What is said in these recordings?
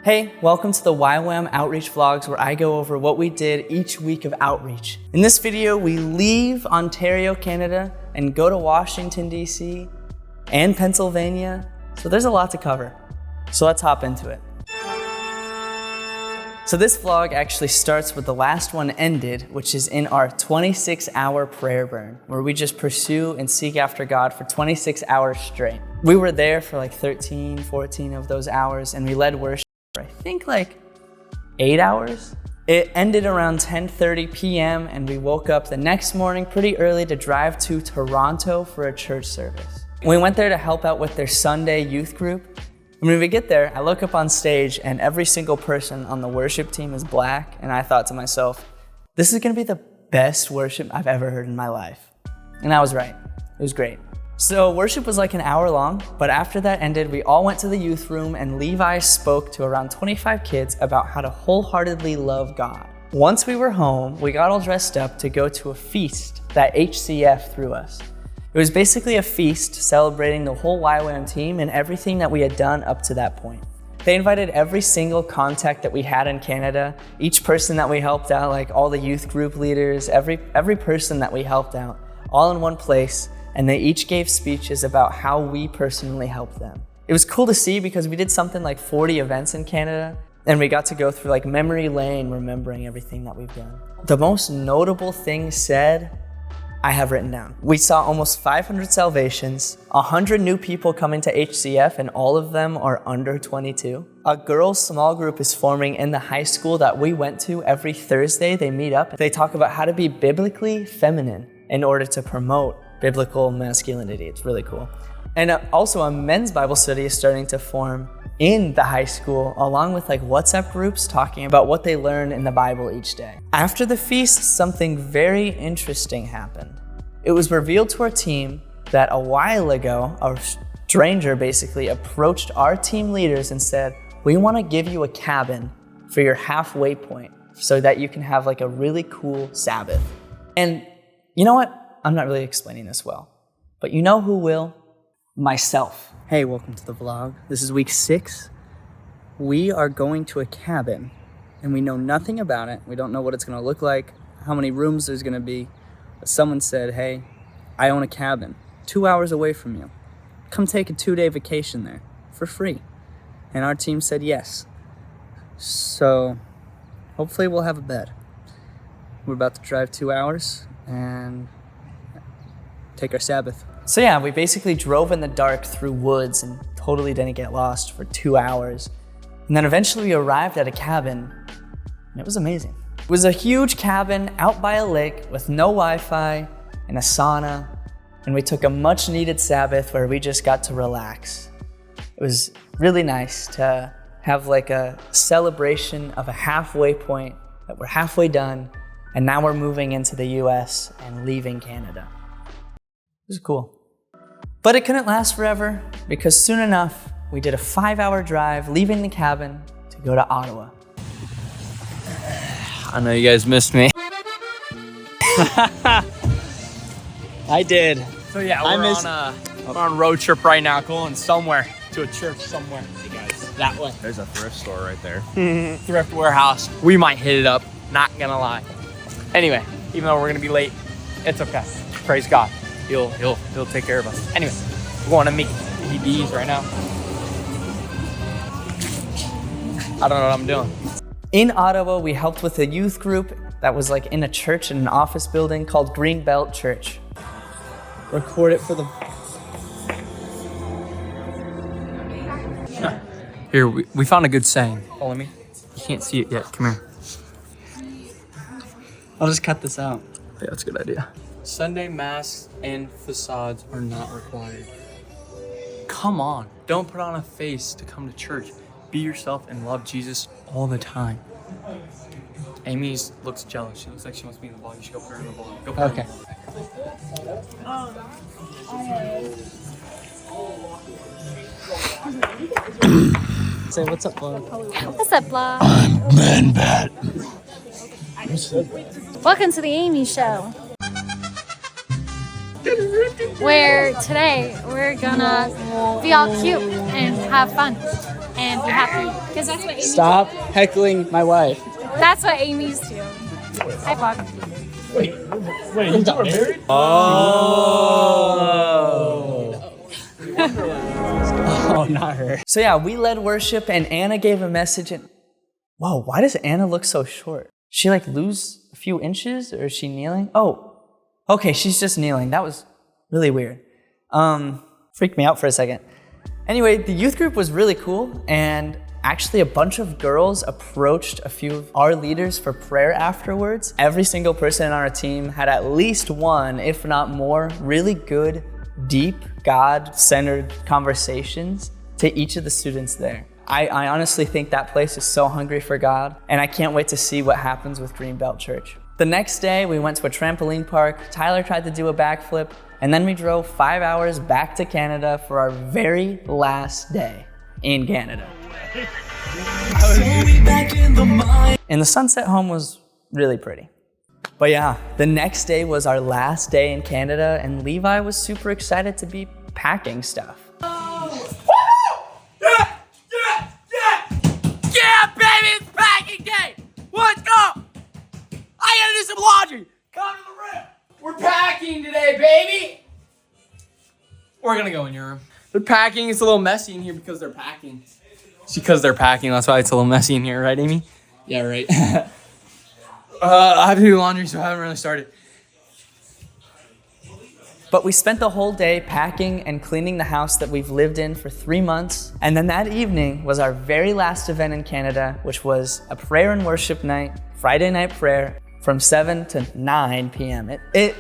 Hey, welcome to the YWAM Outreach Vlogs, where I go over what we did each week of outreach. In this video, we leave Ontario, Canada, and go to Washington, D.C. and Pennsylvania. So there's a lot to cover. So let's hop into it. So this vlog actually starts where the last one ended, which is in our 26-hour prayer burn, where we just pursue and seek after God for 26 hours straight. We were there for like 13, 14 of those hours, and we led worship for I think like 8 hours. It ended around 10:30 p.m. and we woke up the next morning pretty early to drive to Toronto for a church service. We went there to help out with their Sunday youth group. And when we get there, I look up on stage and every single person on the worship team is black, and I thought to myself, this is gonna be the best worship I've ever heard in my life. And I was right. It was great. So worship was like an hour long, but after that ended, we all went to the youth room and Levi spoke to around 25 kids about how to wholeheartedly love God. Once we were home, we got all dressed up to go to a feast that HCF threw us. It was basically a feast celebrating the whole YWAM team and everything that we had done up to that point. They invited every single contact that we had in Canada, each person that we helped out, like all the youth group leaders, every person that we helped out, all in one place. And they each gave speeches about how we personally helped them. It was cool to see because we did something like 40 events in Canada, and we got to go through like memory lane, remembering everything that we've done. The most notable thing said, I have written down. We saw almost 500 salvations, 100 new people coming to HCF, and all of them are under 22. A girls' small group is forming in the high school that we went to. Every Thursday they meet up. They talk about how to be biblically feminine in order to promote biblical masculinity. It's really cool. And also a men's Bible study is starting to form in the high school, along with like WhatsApp groups talking about what they learn in the Bible each day. After the feast, something very interesting happened. It was revealed to our team that a while ago, a stranger basically approached our team leaders and said, we want to give you a cabin for your halfway point so that you can have like a really cool Sabbath. And you know what? I'm not really explaining this well, but you know who will? Myself. Hey, welcome to the vlog. This is week 6. We are going to a cabin and we know nothing about it. We don't know what it's gonna look like, how many rooms there's gonna be. But someone said, hey, I own a cabin 2 hours away from you. Come take a 2-day vacation there for free. And our team said yes. So hopefully we'll have a bed. We're about to drive 2 hours and take our Sabbath. So yeah, we basically drove in the dark through woods and totally didn't get lost for 2 hours. And then eventually we arrived at a cabin and it was amazing. It was a huge cabin out by a lake with no Wi-Fi and a sauna. And we took a much needed Sabbath where we just got to relax. It was really nice to have like a celebration of a halfway point, that we're halfway done. And now we're moving into the US and leaving Canada. It was cool. But it couldn't last forever because soon enough, we did a 5-hour drive leaving the cabin to go to Ottawa. I know you guys missed me. I did. So yeah, we're on a road trip right now, going somewhere, to a church somewhere. Hey guys, that way. There's a thrift store right there. Thrift warehouse. We might hit it up, not gonna lie. Anyway, even though we're gonna be late, it's okay. Praise God. He'll take care of us. Anyway, we're going to meet EBs right now. I don't know what I'm doing. In Ottawa, we helped with a youth group that was like in a church in an office building called Greenbelt Church. Record it for the... Here, we found a good saying. Follow me. You can't see it yet. Come here. I'll just cut this out. Yeah, that's a good idea. Sunday masks and facades are not required. Come on. Don't put on a face to come to church. Be yourself and love Jesus all the time. Amy looks jealous. She looks like she wants to be in the vlog. You should go put her in the vlog. Go put her in the vlog. Say what's up, vlog. What's up, vlog? I'm Man Bat. Welcome to the Amy Show. Where today we're gonna be all cute and have fun. and be happy. Because that's what Amy's Stop heckling my wife. That's what Amy's do. Hi, Bob. Wait, you two are married? Oh, not her. So yeah, we led worship and Anna gave a message and whoa, why does Anna look so short? She like lose a few inches or is she kneeling? Oh, okay, she's just kneeling. That was really weird. Freaked me out for a second. Anyway, the youth group was really cool and actually a bunch of girls approached a few of our leaders for prayer afterwards. Every single person on our team had at least one, if not more, really good, deep, God-centered conversations to each of the students there. I honestly think that place is so hungry for God, and I can't wait to see what happens with Greenbelt Church. The next day, we went to a trampoline park. Tyler tried to do a backflip, and then we drove 5 hours back to Canada for our very last day in Canada. And the sunset home was really pretty. But yeah, the next day was our last day in Canada, and Levi was super excited to be packing stuff. Yeah, baby, it's packing day. Let's go. I gotta do some laundry. Come to the room. We're packing today, baby. We're gonna go in your room. They're packing. It's a little messy in here because they're packing. It's because they're packing. That's why it's a little messy in here, right, Amy? Yeah, right. I have to do laundry, so I haven't really started. But we spent the whole day packing and cleaning the house that we've lived in for 3 months. And then that evening was our very last event in Canada, which was a prayer and worship night, Friday night prayer from 7 to 9 p.m. It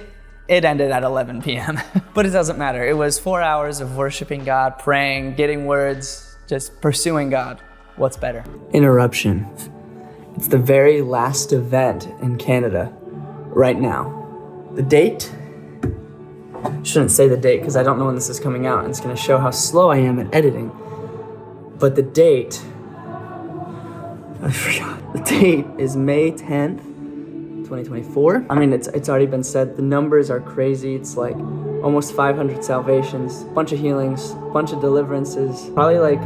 ended at 11 p.m., but it doesn't matter. It was 4 hours of worshiping God, praying, getting words, just pursuing God. What's better? Interruption. It's the very last event in Canada right now. The date? Shouldn't say the date because I don't know when this is coming out and it's going to show how slow I am at editing. But the date, I forgot. The date is May 10th, 2024. I mean, it's already been said. The numbers are crazy. It's like almost 500 salvations, bunch of healings, bunch of deliverances, probably like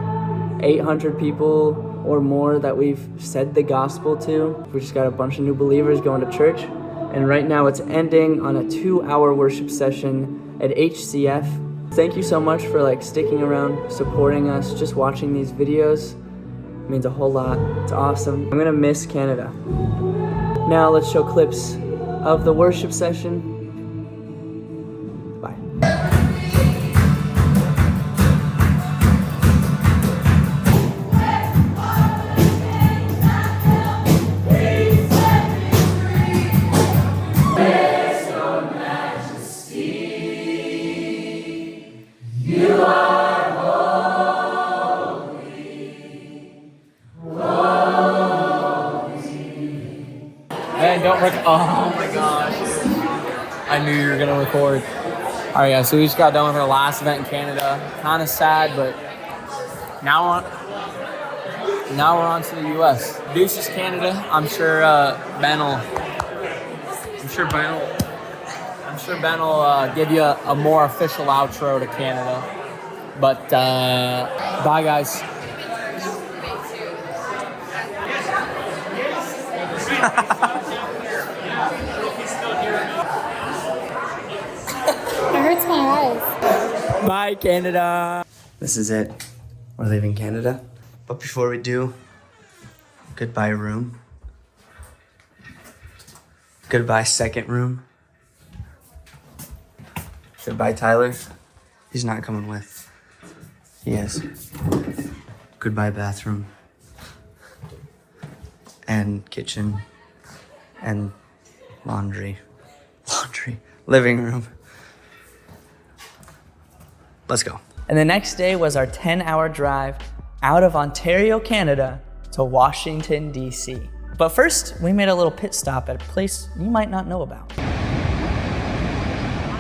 800 people or more that we've said the gospel to. We just got a bunch of new believers going to church. And right now it's ending on a 2-hour worship session at HCF. Thank you so much for sticking around, supporting us, just watching these videos. It means a whole lot. It's awesome. I'm gonna miss Canada. Now let's show clips of the worship session. Bye. Hey, don't record. Oh my gosh. I knew you were going to record. All right, guys, so we just got done with our last event in Canada. Kind of sad, but now we're on to the U.S. Deuces, Canada. I'm sure Ben will give you a more official outro to Canada. But bye, guys. It hurts my eyes. Bye, Canada. This is it. We're leaving Canada. But before we do, goodbye room. Goodbye second room. Goodbye Tyler. He's not coming with. He is. Goodbye bathroom. And kitchen. And laundry. Living room. Let's go. And the next day was our 10-hour drive out of Ontario, Canada to Washington, D.C. But first, we made a little pit stop at a place you might not know about.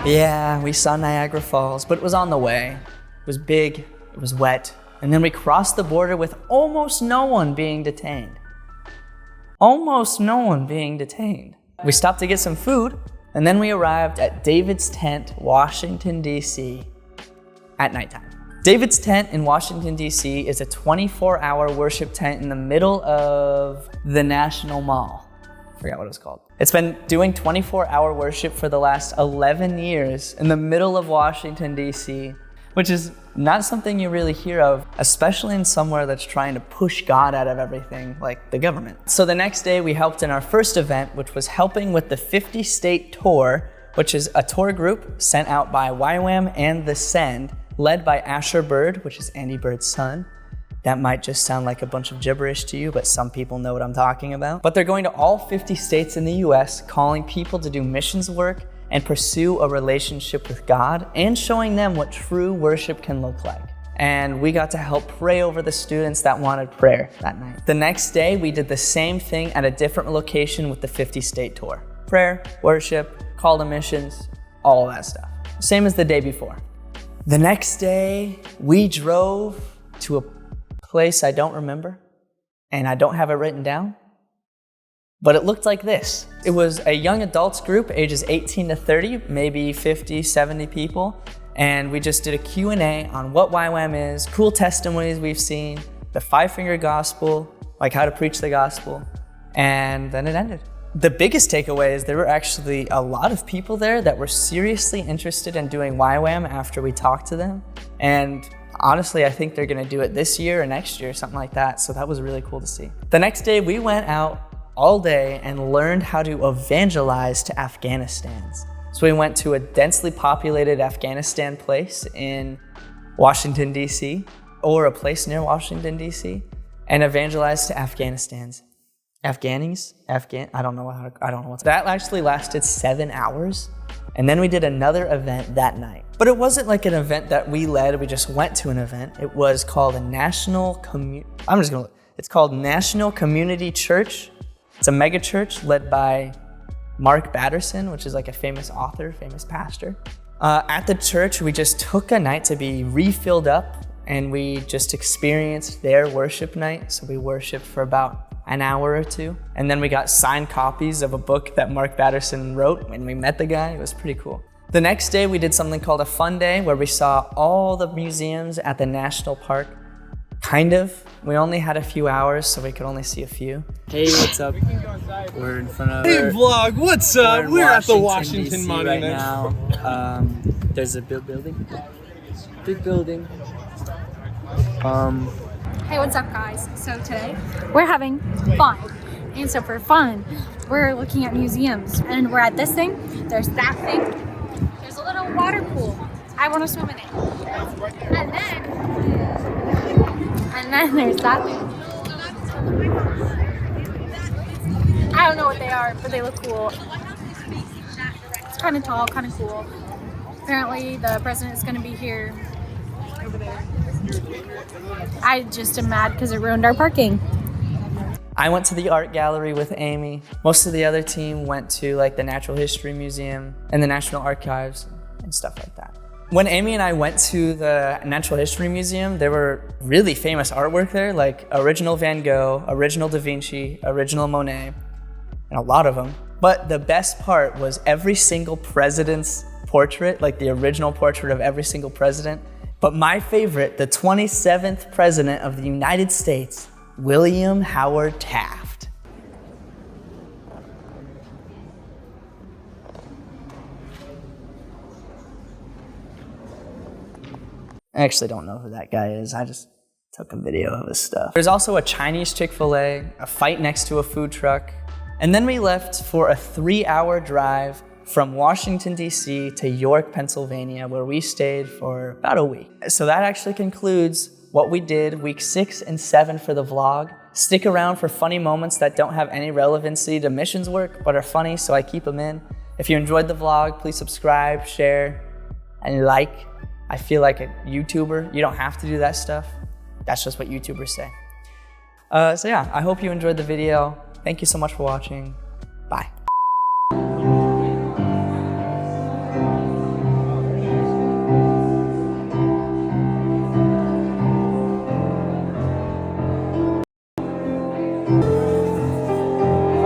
Yeah, we saw Niagara Falls, but it was on the way. It was big, it was wet, and then we crossed the border with almost no one being detained. Almost no one being detained. We stopped to get some food, and then we arrived at David's Tent, Washington, D.C. at nighttime. David's tent in Washington, D.C. is a 24-hour worship tent in the middle of the National Mall. I forgot what it was called. It's been doing 24-hour worship for the last 11 years in the middle of Washington, D.C., which is not something you really hear of, especially in somewhere that's trying to push God out of everything, like the government. So the next day, we helped in our first event, which was helping with the 50-state tour, which is a tour group sent out by YWAM and The Send, led by Asher Bird, which is Andy Bird's son. That might just sound like a bunch of gibberish to you, but some people know what I'm talking about. But they're going to all 50 states in the US, calling people to do missions work and pursue a relationship with God, and showing them what true worship can look like. And we got to help pray over the students that wanted prayer that night. The next day, we did the same thing at a different location with the 50-state tour. Prayer, worship, call to missions, all of that stuff. Same as the day before. The next day, we drove to a place I don't remember, and I don't have it written down, but it looked like this. It was a young adults group, ages 18 to 30, maybe 50, 70 people, and we just did a Q&A on what YWAM is, cool testimonies we've seen, the five-finger gospel, like how to preach the gospel, and then it ended. The biggest takeaway is there were actually a lot of people there that were seriously interested in doing YWAM after we talked to them. And honestly, I think they're gonna do it this year or next year, something like that. So that was really cool to see. The next day, we went out all day and learned how to evangelize to Afghanistan. So we went to a densely populated Afghanistan place in Washington, D.C., or a place near Washington, D.C., and evangelized to Afghanistanis. I don't know what. That actually lasted 7 hours. And then we did another event that night. But it wasn't like an event that we led, we just went to an event. It was called it's called National Community Church. It's a mega church led by Mark Batterson, which is like a famous author, famous pastor. At the church, we just took a night to be refilled up, and we just experienced their worship night. So we worshiped for about an hour or two. And then we got signed copies of a book that Mark Batterson wrote when we met the guy. It was pretty cool. The next day, we did something called a fun day where we saw all the museums at the national park. Kind of. We only had a few hours, so we could only see a few. Hey, what's up? We're in front of... Hey, vlog, what's up? We're at the Washington DC Monument. right now. There's a big building. Big building. Hey, what's up, guys? So today we're having fun. And so for fun, we're looking at museums. And we're at this thing. There's that thing. There's a little water pool. I want to swim in it. And then there's that thing. I don't know what they are, but they look cool. It's kind of tall, kind of cool. Apparently the president is going to be here over there. I just am mad because it ruined our parking. I went to the art gallery with Amy. Most of the other team went to like the Natural History Museum and the National Archives and stuff like that. When Amy and I went to the Natural History Museum, there were really famous artwork there, like original Van Gogh, original Da Vinci, original Monet, and a lot of them. But the best part was every single president's portrait, like the original portrait of every single president. But my favorite, the 27th president of the United States, William Howard Taft. I actually don't know who that guy is. I just took a video of his stuff. There's also a Chinese Chick-fil-A, a fight next to a food truck. And then we left for a 3-hour drive from Washington, D.C. to York, Pennsylvania, where we stayed for about a week. So that actually concludes what we did week 6 and 7 for the vlog. Stick around for funny moments that don't have any relevancy to missions work, but are funny, so I keep them in. If you enjoyed the vlog, please subscribe, share, and like. I feel like a YouTuber, you don't have to do that stuff. That's just what YouTubers say. So yeah, I hope you enjoyed the video. Thank you so much for watching. Bye.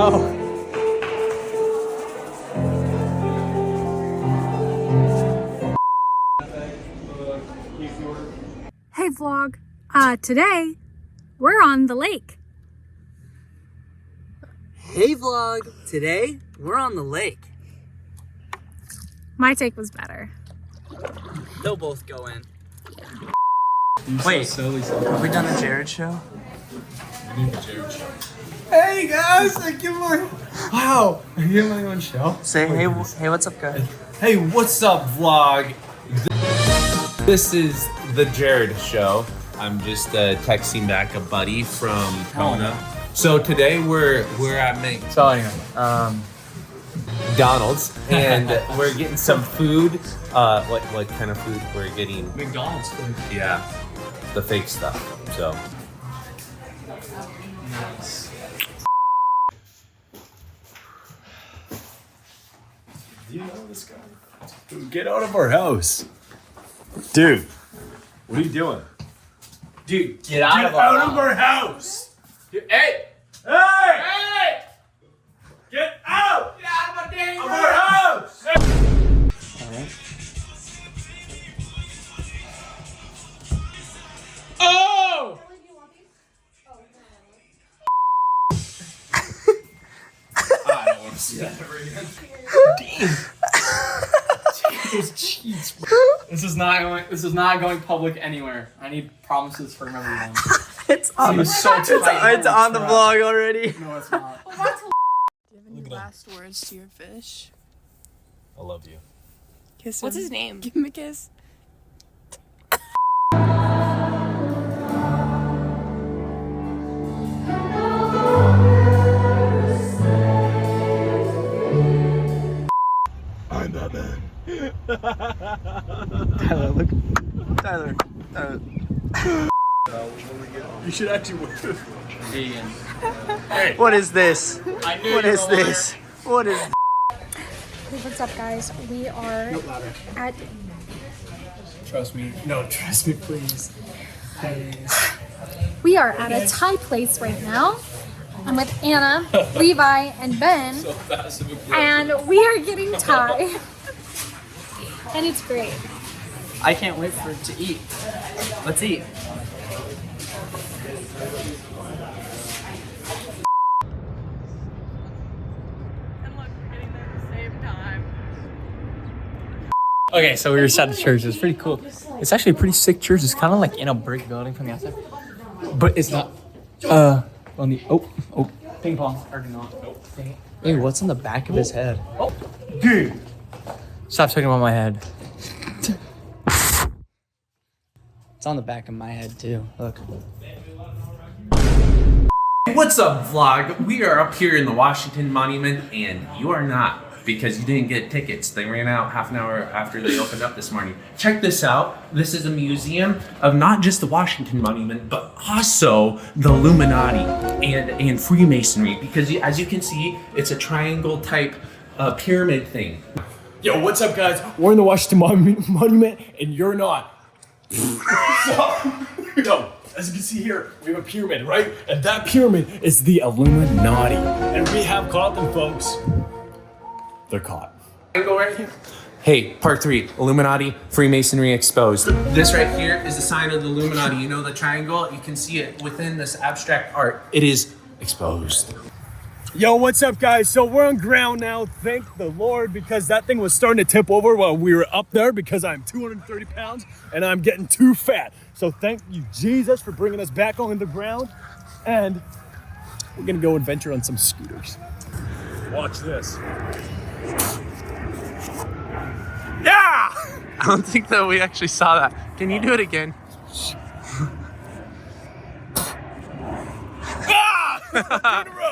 Oh. Hey vlog, today we're on the lake. Hey vlog, today we're on the lake. My take was better. They'll both go in. Wait, so Have we done the Jared show? Hey guys, I give my wow. I give my own show. Say hey, what's up, guys? Hey, what's up, vlog? This is the Jared show. I'm just texting back a buddy from Canda. So today we're at so anyway, McDonald's and we're getting some food. What kind of food we're getting? McDonald's food. Yeah, the fake stuff. So. Nice. Do you know this guy? Dude, get out of our house. Dude, what are you doing? Dude, get out of our house. Dude, hey! Hey! Hey! Get out! Get out of my dang Of our house! Oh! I don't want to see that ever again. Those cheats, bro. This is not going public anywhere. I need promises from everyone. It's on the It's on the vlog already. No, it's not. Do you have any last words to your fish? I love you. Kiss him. What's his name? Give him a kiss. I'm Batman. Tyler. You should actually wear it. Vegan. Hey. What is this? I knew What you is were a this? What is? Hey, what's up guys? We are at Trust me. No, trust me, please. we are at a Thai place right now. I'm with Anna, Levi, and Ben. And we are getting Thai. And it's great. I can't wait for it to eat. Let's eat. And look, we're getting there at the same time. Okay, so we were at the church. It's pretty cool. It's actually a pretty sick church. It's kind of like in a brick building from the outside, but it's not. On the ping pong. Already not. Hey, what's on the back of his head? Dude, stop talking about my head. It's on the back of my head too. Look. What's up, vlog? We are up here in the Washington Monument, and you are not, because you didn't get tickets. They ran out half an hour after they opened up this morning. Check this out. This is a museum of not just the Washington Monument, but also the Illuminati and Freemasonry, because as you can see, it's a triangle type pyramid thing. Yo, what's up, guys? We're in the Washington Monument, and you're not. Yo, as you can see here, we have a pyramid, right? And that pyramid is the Illuminati. And we have caught them, folks. They're caught. Go right here. Hey, part 3, Illuminati, Freemasonry exposed. This right here is the sign of the Illuminati. You know the triangle? You can see it within this abstract art. It is exposed. Yo, what's up, guys? So we're on ground now. Thank the Lord, because that thing was starting to tip over while we were up there, because I'm 230 pounds and I'm getting too fat. So thank you, Jesus, for bringing us back on the ground. And we're gonna go adventure on some scooters. Watch this. Yeah! I don't think that we actually saw that. Can you do it again? Ah! 2 in a row.